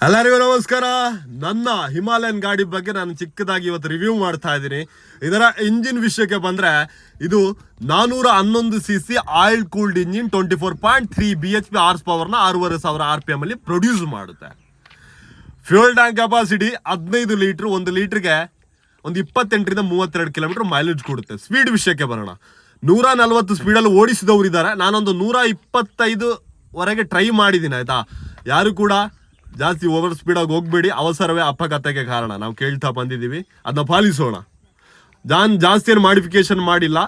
ಎಲ್ಲರಿಗೂ ನಮಸ್ಕಾರ. ನನ್ನ ಹಿಮಾಲಯನ್ ಗಾಡಿ ಬಗ್ಗೆ ನಾನು ಚಿಕ್ಕದಾಗಿ ಇವತ್ತು ರಿವ್ಯೂ ಮಾಡ್ತಾ ಇದ್ದೀನಿ. ಇದರ ಇಂಜಿನ್ ವಿಷಯಕ್ಕೆ ಬಂದ್ರೆ, ಇದು 411 cc oil cooled engine 24.3 BHP horse ಪವರ್ನ 6500 RPM ಅಲ್ಲಿ ಪ್ರೊಡ್ಯೂಸ್ ಮಾಡುತ್ತೆ. ಫ್ಯೂಯಲ್ ಟ್ಯಾಂಕ್ ಕೆಪಾಸಿಟಿ 15 ಲೀಟರ್, 1 ಲೀಟರ್ಗೆ ಒಂದು 28 ರಿಂದ 32 ಕಿಲೋಮೀಟರ್ ಮೈಲೇಜ್ ಕೊಡುತ್ತೆ. ಸ್ಪೀಡ್ ವಿಷಯಕ್ಕೆ ಬರೋಣ. 140 ಸ್ಪೀಡಲ್ಲಿ ಓಡಿಸಿದವರು ಇದ್ದಾರೆ. ನಾನೊಂದು 125 ವರೆಗೆ ಟ್ರೈ ಮಾಡಿದ್ದೀನಿ. ಆಯ್ತಾ, ಯಾರು ಕೂಡ ಜಾಸ್ತಿ ಓವರ್ ಸ್ಪೀಡಾಗಿ ಹೋಗ್ಬೇಡಿ, ಅವಸರವೇ ಅಪಘಾತಕ್ಕೆ ಕಾರಣ. ನಾವು ಕೇಳ್ತಾ ಬಂದಿದ್ದೀವಿ, ಅದನ್ನ ಪಾಲಿಸೋಣ. ಜಾಸ್ತಿ ಏನು ಮಾಡಿಫಿಕೇಶನ್ ಮಾಡಿಲ್ಲ.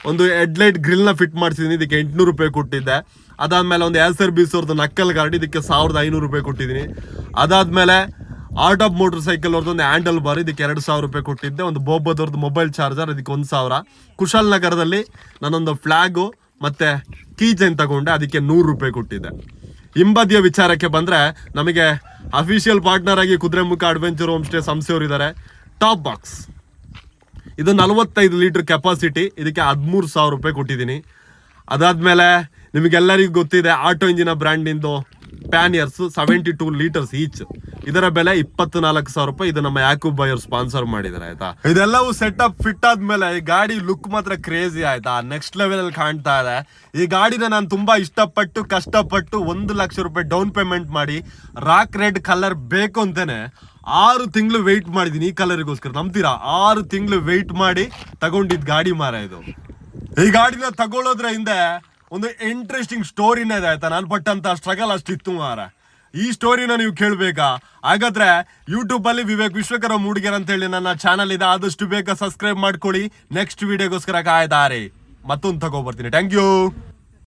ಒಂದು ಹೆಡ್ಲೈಟ್ ಗ್ರಿಲ್ನ ಫಿಟ್ ಮಾಡಿಸಿದ್ದೀನಿ, ಇದಕ್ಕೆ 800 ರೂಪಾಯಿ ಕೊಟ್ಟಿದ್ದೆ. ಅದಾದ್ಮೇಲೆ ಒಂದು ಏಸರ್ ಬೀಸೋರ್ದು ನಕ್ಕಲ್ ಗಾಡಿ, ಇದಕ್ಕೆ 1500 ರೂಪಾಯಿ ಕೊಟ್ಟಿದ್ದೀನಿ. ಅದಾದ್ಮೇಲೆ ಆರ್ಟ್ ಆಫ್ ಮೋಟರ್ ಸೈಕಲ್ ಅವ್ರದ್ದು ಒಂದು ಹ್ಯಾಂಡಲ್ ಬಾರ್, ಇದಕ್ಕೆ 2000 ರೂಪಾಯಿ ಕೊಟ್ಟಿದ್ದೆ. ಒಂದು ಬೋಬೋದವ್ರದ್ದು ಮೊಬೈಲ್ ಚಾರ್ಜರ್, ಇದಕ್ಕೆ 1000. ಕುಶಾಲ್ ನಗರದಲ್ಲಿ ನಾನೊಂದು ಫ್ಲಾಗು ಮತ್ತೆ ಕೀ ಚೈನ್ ತಗೊಂಡೆ, ಅದಕ್ಕೆ 100 ರೂಪಾಯಿ ಕೊಟ್ಟಿದ್ದೆ. ಹಿಂಬದಿಯ ವಿಚಾರಕ್ಕೆ ಬಂದರೆ, ನಮಗೆ ಅಫಿಷಿಯಲ್ ಪಾರ್ಟ್ನರ್ ಆಗಿ ಕುದುರೆಮುಖ ಅಡ್ವೆಂಚರ್ ಹೋಮ್ ಸ್ಟೇ ಸಂಸ್ಥೆಯವರಿದ್ದಾರೆ. ಟಾಪ್ ಬಾಕ್ಸ್ ಇದು 45 ಲೀಟರ್ ಕೆಪಾಸಿಟಿ, ಇದಕ್ಕೆ 13,000 ರೂಪಾಯಿ ಕೊಟ್ಟಿದ್ದೀನಿ. ಅದಾದಮೇಲೆ ನಿಮಗೆಲ್ಲರಿಗೂ ಗೊತ್ತಿದೆ, ಆಟೋ ಇಂಜಿನ ಬ್ರ್ಯಾಂಡಿಂದು ಪ್ಯಾನಿಯರ್ಸ್ 72 ಲೀಟರ್ಸ್ ಈಚ್, ಇದರ ಬೆಲೆ 24,000 ರೂಪಾಯಿ. ಇದು ನಮ್ಮ ಯಾಕೂಬ್ ಬೈಯರ್ ಸ್ಪಾನ್ಸರ್ ಮಾಡಿದ್ದಾರೆ. ಆಯ್ತಾ, ಇದೆಲ್ಲವೂ ಸೆಟಪ್ ಫಿಟ್ ಆದ್ಮೇಲೆ ಈ ಗಾಡಿ ಲುಕ್ ಮಾತ್ರ ಕ್ರೇಜಿ. ಆಯ್ತಾ, ನೆಕ್ಸ್ಟ್ ಲೆವೆಲ್ ಅಲ್ಲಿ ಕಾಣ್ತಾ ಇದೆ. ಈ ಗಾಡಿನ ನಾನು ತುಂಬಾ ಇಷ್ಟಪಟ್ಟು ಕಷ್ಟಪಟ್ಟು 1 ಲಕ್ಷ ರೂಪಾಯಿ ಡೌನ್ ಪೇಮೆಂಟ್ ಮಾಡಿ ರಾಕ್ ರೆಡ್ ಕಲರ್ ಬೇಕು ಅಂತಾನೆ 6 ತಿಂಗಳು ವೆಯ್ಟ್ ಮಾಡಿದೀನಿ ಈ ಕಲರಿಗೋಸ್ಕರ. ನಂಬ್ತೀರಾ? 6 ತಿಂಗಳು ವೆಯ್ಟ್ ಮಾಡಿ ತಗೊಂಡಿದ್ ಗಾಡಿ ಮಾರ ಇದು. ಈ ಗಾಡಿನ ತಗೊಳ್ಳೋದ್ರ ಹಿಂದೆ ಒಂದು ಇಂಟ್ರೆಸ್ಟಿಂಗ್ ಸ್ಟೋರಿನೇ ಇದೆ. ಆಯ್ತಾ, ನಾನು ಪಟ್ಟಂತ ಸ್ಟ್ರಗಲ್ ಅಷ್ಟಿತ್ತು ಮಾರ. ಈ ಸ್ಟೋರಿನ ನೀವು ಕೇಳಬೇಕಾ? ಹಾಗಾದ್ರೆ ಯೂಟ್ಯೂಬ್ ಅಲ್ಲಿ ವಿವೇಕ್ ವಿಶ್ವಕರ ಮೂಡಿಗೆರ್ ಅಂತ ಹೇಳಿ ನನ್ನ ಚಾನಲ್ ಇದೆ, ಆದಷ್ಟು ಬೇಗ ಸಬ್ಸ್ಕ್ರೈಬ್ ಮಾಡ್ಕೊಳ್ಳಿ. ನೆಕ್ಸ್ಟ್ ವಿಡಿಯೋಗೋಸ್ಕರ ಕಾಯ್ದಾರೆ, ಮತ್ತೊಂದು ತಗೋಬರ್ತೀನಿ. Thank you.